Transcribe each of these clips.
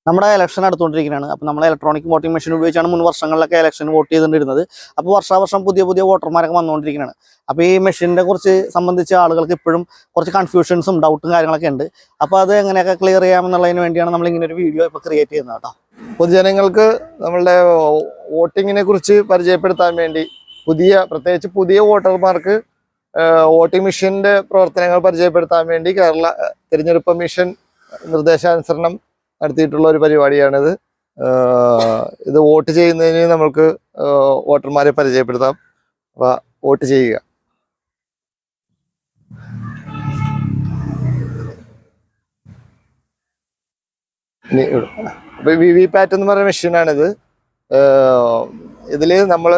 നമ്മുടെ ഇലക്ഷൻ അടുത്തുകൊണ്ടിരിക്കുകയാണ്. അപ്പോൾ നമ്മൾ ഇലക്ട്രോണിക് വോട്ടിംഗ് മെഷീൻ ഉപയോഗിച്ചാണ് മുൻ വർഷങ്ങളിലൊക്കെ ഇലക്ഷൻ വോട്ട് ചെയ്തുകൊണ്ടിരുന്നത്. അപ്പോൾ വർഷാവർഷം പുതിയ വോട്ടർമാരൊക്കെ വന്നുകൊണ്ടിരിക്കുകയാണ്. അപ്പോൾ ഈ മെഷീനെ കുറിച്ച് സംബന്ധിച്ച ആളുകൾക്ക് ഇപ്പോഴും കുറച്ച് കൺഫ്യൂഷൻസും ഡൗട്ടും കാര്യങ്ങളൊക്കെ ഉണ്ട്. അപ്പോൾ അത് എങ്ങനെയൊക്കെ ക്ലിയർ ചെയ്യാമെന്നുള്ളതിന് വേണ്ടിയാണ് നമ്മൾ ഇങ്ങനെ ഒരു വീഡിയോ ഇപ്പോൾ ക്രിയേറ്റ് ചെയ്യുന്നത് കേട്ടോ. പൊതുജനങ്ങൾക്ക് നമ്മളുടെ വോട്ടിങ്ങിനെ കുറിച്ച് പരിചയപ്പെടുത്താൻ വേണ്ടി പ്രത്യേകിച്ച് പുതിയ വോട്ടർമാർക്ക് വോട്ടിംഗ് മെഷീൻ്റെ പ്രവർത്തനങ്ങൾ പരിചയപ്പെടുത്താൻ വേണ്ടി കേരള തിരഞ്ഞെടുപ്പ് കമ്മീഷൻ നിർദ്ദേശാനുസരണം നടത്തിയിട്ടുള്ള ഒരു പരിപാടിയാണിത്. ഇത് വോട്ട് ചെയ്യുന്നതിന് നമ്മൾക്ക് വോട്ടർമാരെ പരിചയപ്പെടുത്താം. അപ്പോൾ വോട്ട് ചെയ്യുക. VVPAT എന്ന് പറയുന്ന മെഷീനാണിത്. ഇതിൽ നമ്മൾ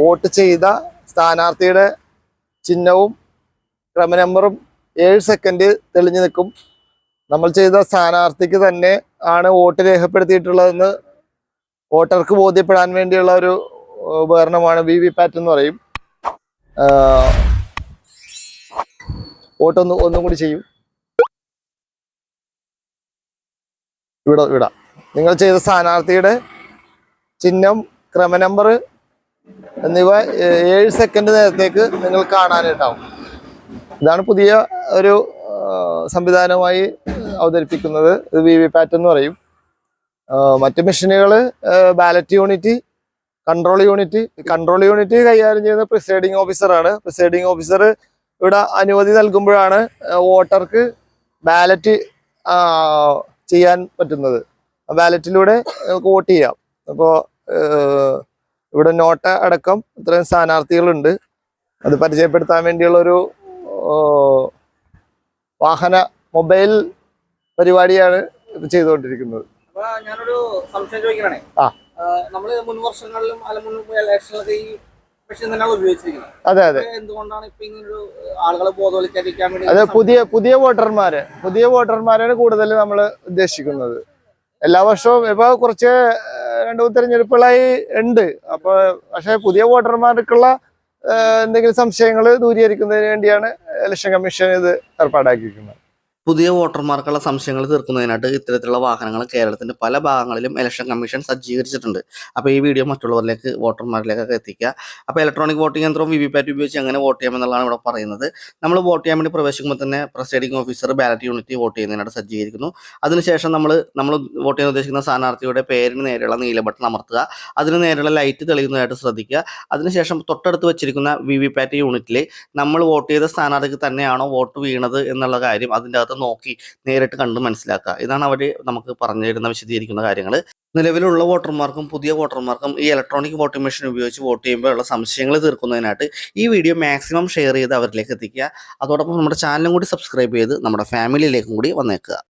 വോട്ട് ചെയ്ത സ്ഥാനാർത്ഥിയുടെ ചിഹ്നവും ക്രമനമ്പറും 7 സെക്കൻഡ് തെളിഞ്ഞു നിൽക്കും. നമ്മൾ ചെയ്ത സ്ഥാനാർത്ഥിക്ക് തന്നെ ആണ് വോട്ട് രേഖപ്പെടുത്തിയിട്ടുള്ളതെന്ന് വോട്ടർക്ക് ബോധ്യപ്പെടാൻ വേണ്ടിയുള്ള ഒരു ഉപകരണമാണ് VVPAT എന്ന് പറയും. വോട്ട് ഒന്നും കൂടി ചെയ്യും. ഇവിടെ നിങ്ങൾ ചെയ്ത സ്ഥാനാർത്ഥിയുടെ ചിഹ്നം, ക്രമനമ്പർ എന്നിവ 7 സെക്കൻഡ് നേരത്തേക്ക് നിങ്ങൾ കാണാനായിട്ടാവും. ഇതാണ് പുതിയ ഒരു സംവിധാനമായി അവതരിപ്പിക്കുന്നത്. ഇത് VVPAT എന്ന് പറയും. മറ്റ് മെഷീനുകൾ ബാലറ്റ് യൂണിറ്റ്, കൺട്രോൾ യൂണിറ്റ് കൈകാര്യം ചെയ്യുന്ന പ്രിസൈഡിംഗ് ഓഫീസറാണ്. പ്രിസൈഡിംഗ് ഓഫീസർ ഇവിടെ അനുമതി നൽകുമ്പോഴാണ് വോട്ടർക്ക് ബാലറ്റ് ചെയ്യാൻ പറ്റുന്നത്. ബാലറ്റിലൂടെ നമുക്ക് വോട്ട് ചെയ്യാം. അപ്പോൾ ഇവിടെ നോട്ട് അടക്കം ഇത്രയും സ്ഥാനാർത്ഥികളുണ്ട്. അത് പരിചയപ്പെടുത്താൻ വേണ്ടിയുള്ളൊരു മൊബൈൽ പരിപാടിയാണ് ഇത് ചെയ്തുകൊണ്ടിരിക്കുന്നത്. ഞാനൊരു സംശയം ചോദിക്കണേ. നമ്മൾ മുൻ വർഷങ്ങളിലും ഇലക്ഷനിലൊക്കെ ഈ മെഷീൻ തന്നെയാണ് ഉപയോഗിച്ചിരിക്കുന്നത്. അതെ. എന്തുകൊണ്ടാണ് ഇപ്പൊ ഇങ്ങനൊരു ആളുകളെ ബോധവൽക്കരിക്കാൻ വേണ്ടി? അതെ, പുതിയ വോട്ടർമാരാണ് കൂടുതൽ നമ്മൾ ഉദ്ദേശിക്കുന്നത്. എല്ലാ വർഷവും ഇപ്പൊ കുറച്ച് 2 തെരഞ്ഞെടുപ്പുകളായി ഉണ്ട്. പക്ഷെ പുതിയ വോട്ടർമാർക്കുള്ള എന്തെങ്കിലും സംശയങ്ങൾ ദൂരീകരിക്കുന്നതിന് വേണ്ടിയാണ് ഇലക്ഷൻ കമ്മീഷൻ ഇത് ഏർപ്പാടാക്കിയിരിക്കുന്നത്. പുതിയ വോട്ടർമാർക്കുള്ള സംശയങ്ങൾ തീർക്കുന്നതിനായിട്ട് ഇത്തരത്തിലുള്ള വാഹനങ്ങൾ കേരളത്തിന്റെ പല ഭാഗങ്ങളിലും ഇലക്ഷൻ കമ്മീഷൻ സജ്ജീകരിച്ചിട്ടുണ്ട്. അപ്പോൾ ഈ വീഡിയോ മറ്റുള്ളവരിലേക്ക്, വോട്ടർമാരിലേക്കൊക്കെ എത്തിക്കുക. അപ്പോൾ ഇലക്ട്രോണിക് വോട്ടിംഗ് യന്ത്രവും VVPAT ഉപയോഗിച്ച് എങ്ങനെ വോട്ട് ചെയ്യാമെന്നുള്ളതാണ് ഇവിടെ പറയുന്നത്. നമ്മൾ വോട്ട് ചെയ്യാൻ വേണ്ടി പ്രവേശിക്കുമ്പോൾ തന്നെ presiding officer ballot unit vote ചെയ്യുന്നതിനായിട്ട് സജ്ജീകരിക്കുന്നു. അതിനുശേഷം നമ്മൾ വോട്ട് ചെയ്യാൻ ഉദ്ദേശിക്കുന്ന സ്ഥാനാർത്ഥിയുടെ പേരിന് നേരെയുള്ള നീല ബട്ടൺ അമർത്തുക. അതിന് നേരെയുള്ള ലൈറ്റ് തെളിയുന്നതായിട്ട് ശ്രദ്ധിക്കുക. അതിനുശേഷം തൊട്ടടുത്ത് വെച്ചിരിക്കുന്ന VVPAT യൂണിറ്റിൽ നമ്മൾ വോട്ട് ചെയ്ത സ്ഥാനാർത്ഥിക്ക് തന്നെയാണോ വോട്ട് വീണത് എന്നുള്ള കാര്യം അതിൻ്റെ അകത്ത് നോക്കി നേരിട്ട് കണ്ട് മനസ്സിലാക്കുക. ഇതാണ് അവർ നമുക്ക് പറഞ്ഞു തരുന്ന വിശദീകരിക്കുന്ന കാര്യങ്ങൾ. നിലവിലുള്ള വോട്ടർമാർക്കും പുതിയ വോട്ടർമാർക്കും ഈ ഇലക്ട്രോണിക് വോട്ടിംഗ് മെഷീൻ ഉപയോഗിച്ച് വോട്ട് ചെയ്യുമ്പോഴുള്ള സംശയങ്ങൾ തീർക്കുന്നതിനായിട്ട് ഈ വീഡിയോ മാക്സിമം ഷെയർ ചെയ്ത് അവരിലേക്ക് എത്തിക്കുക. അതോടൊപ്പം നമ്മുടെ ചാനലും കൂടി സബ്സ്ക്രൈബ് ചെയ്ത് നമ്മുടെ ഫാമിലിയിലേക്കും കൂടി വന്നേക്കുക.